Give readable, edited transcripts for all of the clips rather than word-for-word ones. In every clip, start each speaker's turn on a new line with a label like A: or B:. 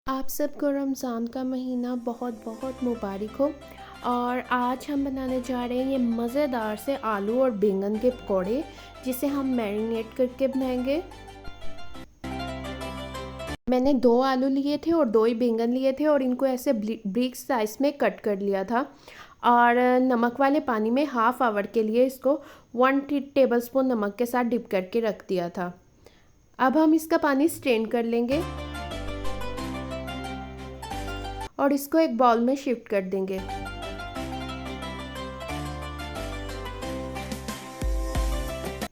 A: आप सबको रमज़ान का महीना बहुत बहुत मुबारक हो। और आज हम बनाने जा रहे हैं ये मज़ेदार से आलू और बैंगन के पकौड़े, जिसे हम मैरिनेट करके बनाएंगे। मैंने 2 आलू लिए थे और 2 ही बैंगन लिए थे और इनको ऐसे ब्रिक्स साइज़ में कट कर लिया था। और नमक वाले पानी में हाफ़ आवर के लिए इसको 1 टेबलस्पून नमक के साथ डिप करके रख दिया था। अब हम इसका पानी स्ट्रेन कर लेंगे और इसको एक बाउल में शिफ्ट कर देंगे।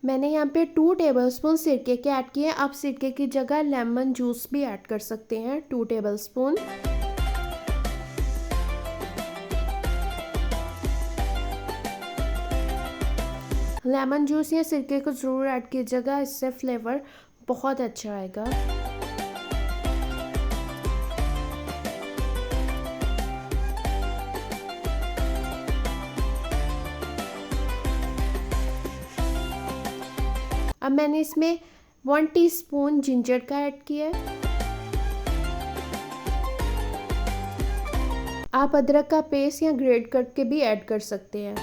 A: मैंने यहाँ पे 2 टेबलस्पून सिरके के ऐड किए। आप सिरके की जगह लेमन जूस भी ऐड कर सकते हैं, 2 टेबलस्पून। लेमन जूस या सिरके को ज़रूर ऐड कीजिएगा, इससे फ्लेवर बहुत अच्छा आएगा। अब मैंने इसमें 1 टीस्पून जिंजर का ऐड किया है। आप अदरक का पेस्ट या ग्रेट करके भी ऐड कर सकते हैं।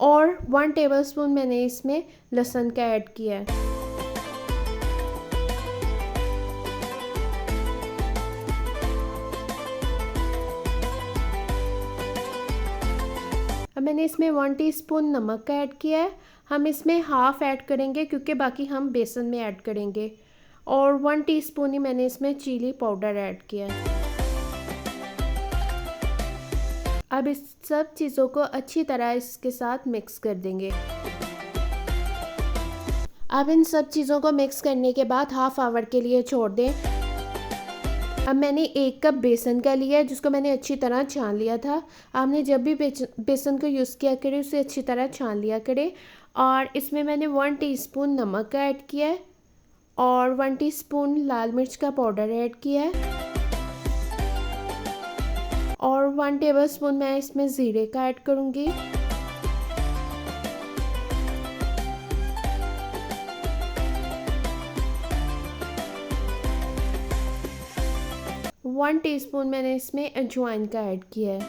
A: और 1 टेबलस्पून मैंने इसमें लहसुन का ऐड किया है। अब मैंने इसमें 1 टीस्पून नमक का ऐड किया है। हम इसमें हाफ़ ऐड करेंगे क्योंकि बाकी हम बेसन में ऐड करेंगे। और 1 टीस्पून ही मैंने इसमें चिली पाउडर ऐड किया है। अब इस सब चीज़ों को अच्छी तरह इसके साथ मिक्स कर देंगे। अब इन सब चीज़ों को मिक्स करने के बाद हाफ़ आवर के लिए छोड़ दें। अब मैंने 1 कप बेसन का लिया है, जिसको मैंने अच्छी तरह छान लिया था। आपने जब भी बेसन को यूज़ किया करें उसे अच्छी तरह छान लिया करें। और इसमें मैंने 1 टीस्पून नमक का ऐड किया है और 1 टीस्पून लाल मिर्च का पाउडर ऐड किया है और 1 टेबलस्पून मैं इसमें ज़ीरे का ऐड करूँगी। वन टीस्पून मैंने इसमें अजवाइन का ऐड किया है।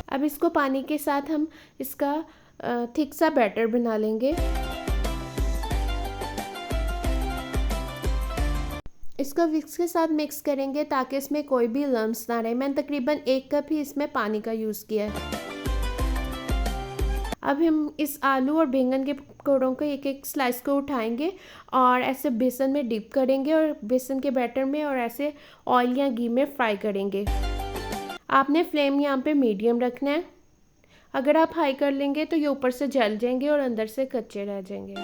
A: अब इसको पानी के साथ हम इसका थिक सा बैटर बना लेंगे। इसको विक्स के साथ मिक्स करेंगे ताकि इसमें कोई भी लम्स ना रहे। मैंने तकरीबन 1 कप ही इसमें पानी का यूज़ किया है। अब हम इस आलू और बैंगन के पकौड़ों को एक एक स्लाइस को उठाएंगे और ऐसे बेसन में डिप करेंगे और बेसन के बैटर में और ऐसे ऑयल या घी में फ्राई करेंगे। आपने फ्लेम यहाँ पे मीडियम रखना है। अगर आप हाई कर लेंगे तो ये ऊपर से जल जाएंगे और अंदर से कच्चे रह जाएंगे।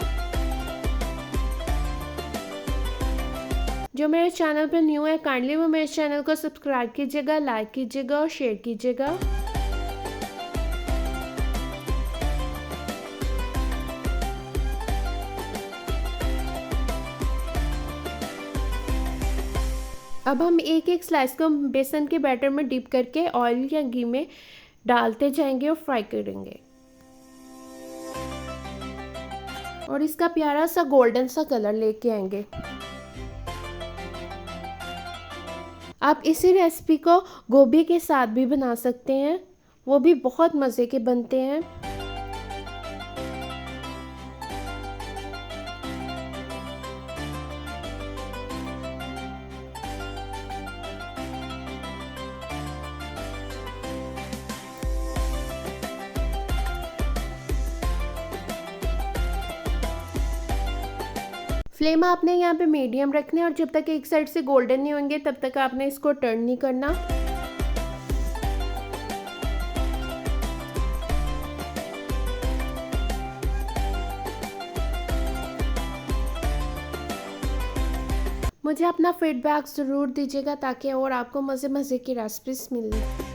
A: जो मेरे चैनल पर न्यू है काइंडली वो मेरे चैनल को सब्सक्राइब कीजिएगा, लाइक कीजिएगा और शेयर कीजिएगा। अब हम एक एक स्लाइस को बेसन के बैटर में डिप करके ऑयल या घी में डालते जाएंगे और फ्राई करेंगे और इसका प्यारा सा गोल्डन सा कलर लेके आएंगे। आप इसी रेसिपी को गोभी के साथ भी बना सकते हैं, वो भी बहुत मज़े के बनते हैं। फ्लेम आपने यहाँ पे मीडियम रखना है और जब तक एक साइड से गोल्डन नहीं होंगे तब तक आपने इसको टर्न नहीं करना। मुझे अपना फीडबैक ज़रूर दीजिएगा ताकि और आपको मज़े मज़े की रेसिपीज मिले।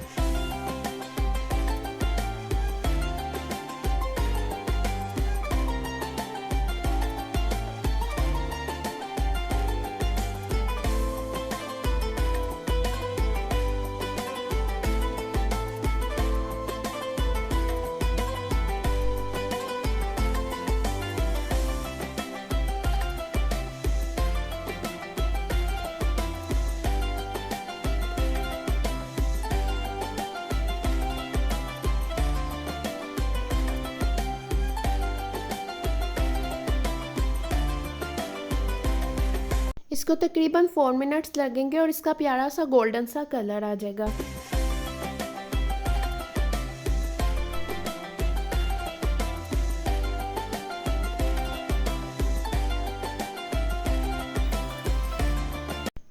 A: इसको तकरीबन 4 मिनट्स लगेंगे और इसका प्यारा सा गोल्डन सा कलर आ जाएगा।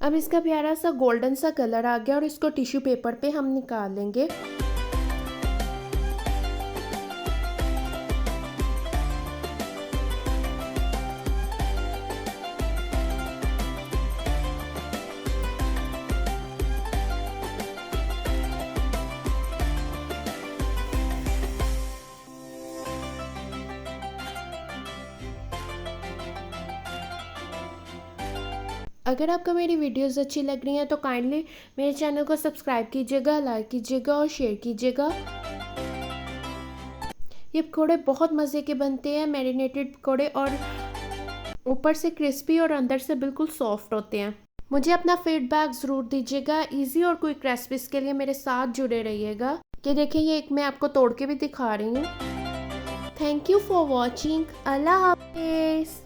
A: अब इसका प्यारा सा गोल्डन सा कलर आ गया और इसको टिश्यू पेपर पे हम निकाल लेंगे। अगर आपको मेरी वीडियोस अच्छी लग रही हैं तो काइंडली मेरे चैनल को सब्सक्राइब कीजिएगा, लाइक कीजिएगा और शेयर कीजिएगा। ये पकौड़े बहुत मज़े के बनते हैं, मैरिनेटेड पकौड़े, और ऊपर से क्रिस्पी और अंदर से बिल्कुल सॉफ्ट होते हैं। मुझे अपना फीडबैक ज़रूर दीजिएगा। इजी और क्विक रेसिपीज़ के लिए मेरे साथ जुड़े रहिएगा। ये देखिए, ये एक मैं आपको तोड़ के भी दिखा रही हूँ। Thank you for watching. अल्लाह हाफिज़।